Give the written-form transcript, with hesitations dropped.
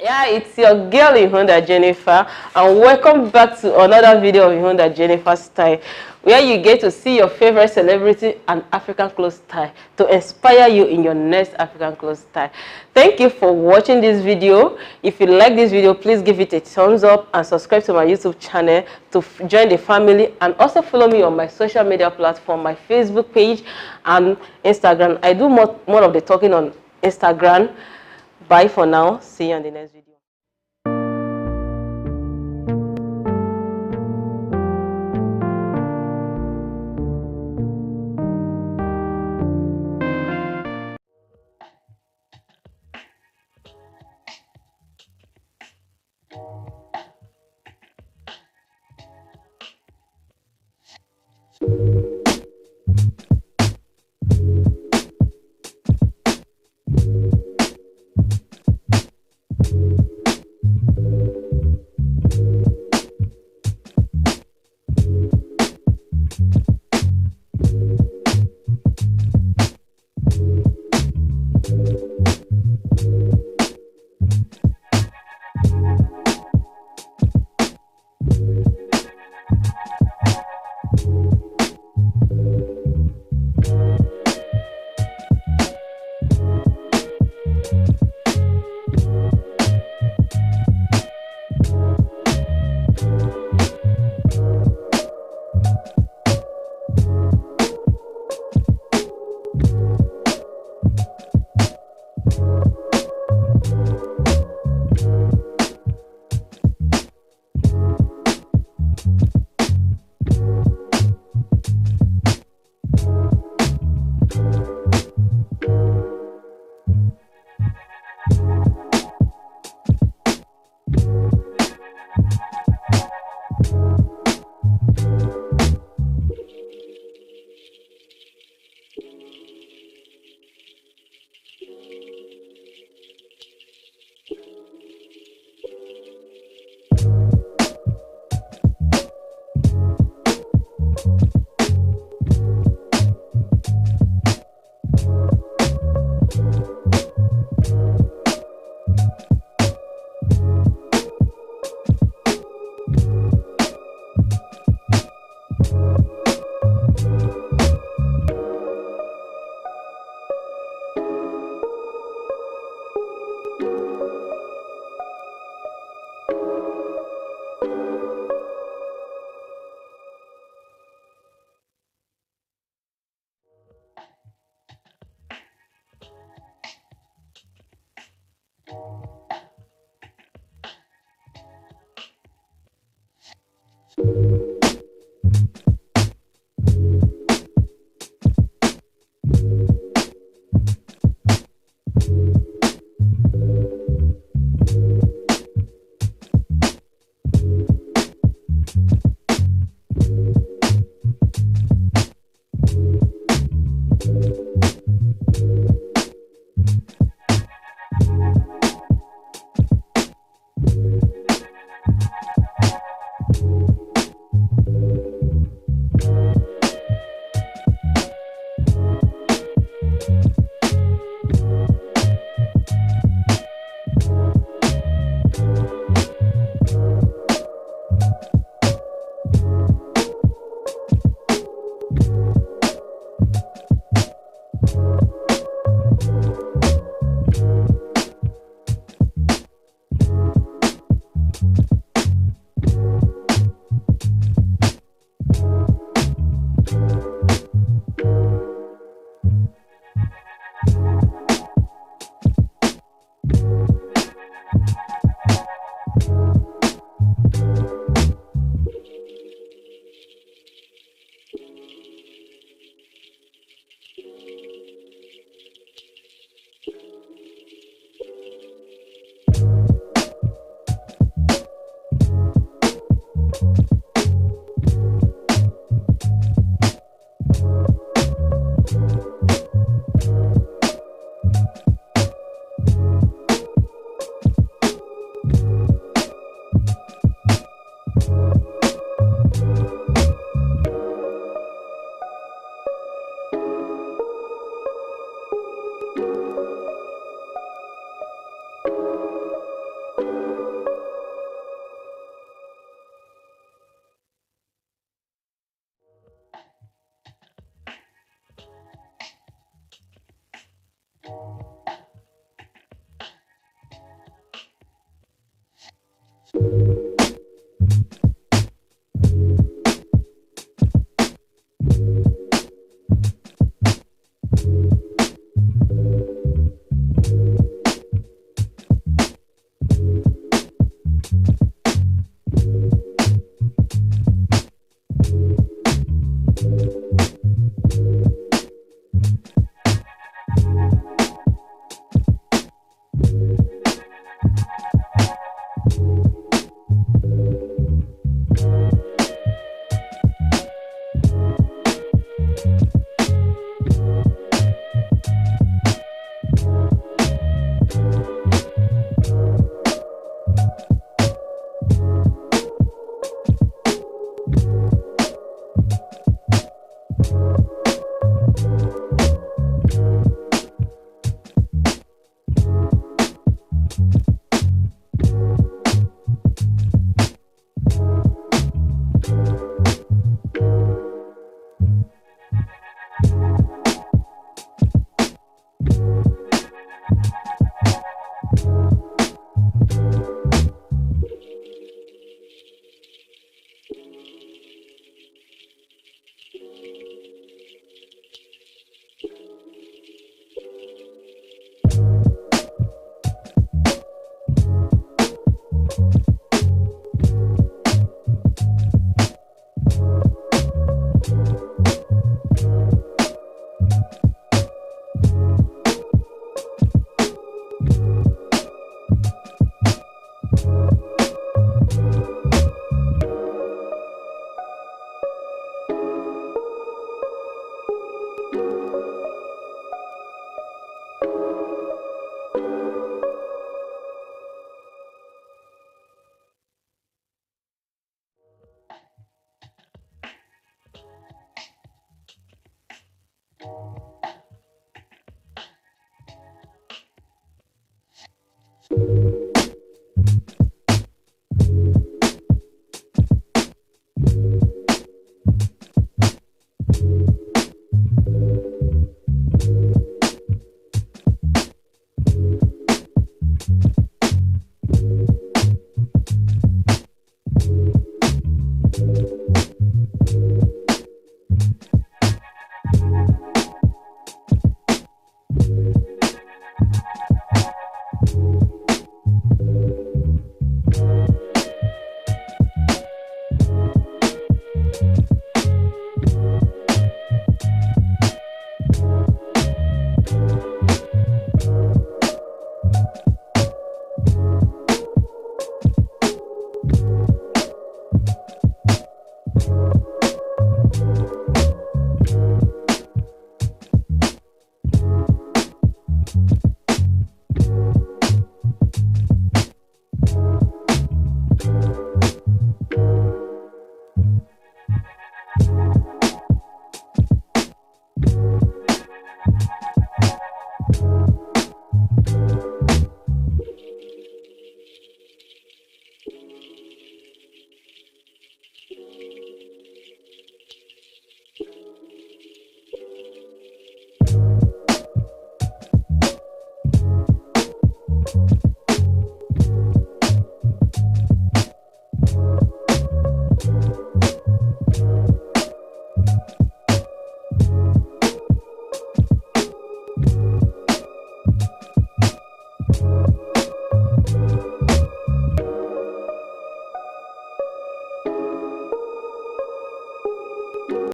Yeah, it's your girl Ihonda Jennifer, and welcome back to another video of Ihonda Jennifer Style, where you get to see your favorite celebrity and African clothes style to inspire you in your next African clothes style. Thank you for watching this video. If you like this video, please give it a thumbs up and subscribe to my YouTube channel to join the family, and also follow me on my social media platform, my Facebook page and Instagram. I do more of the talking on Instagram. Bye for now. See you on the next video. you.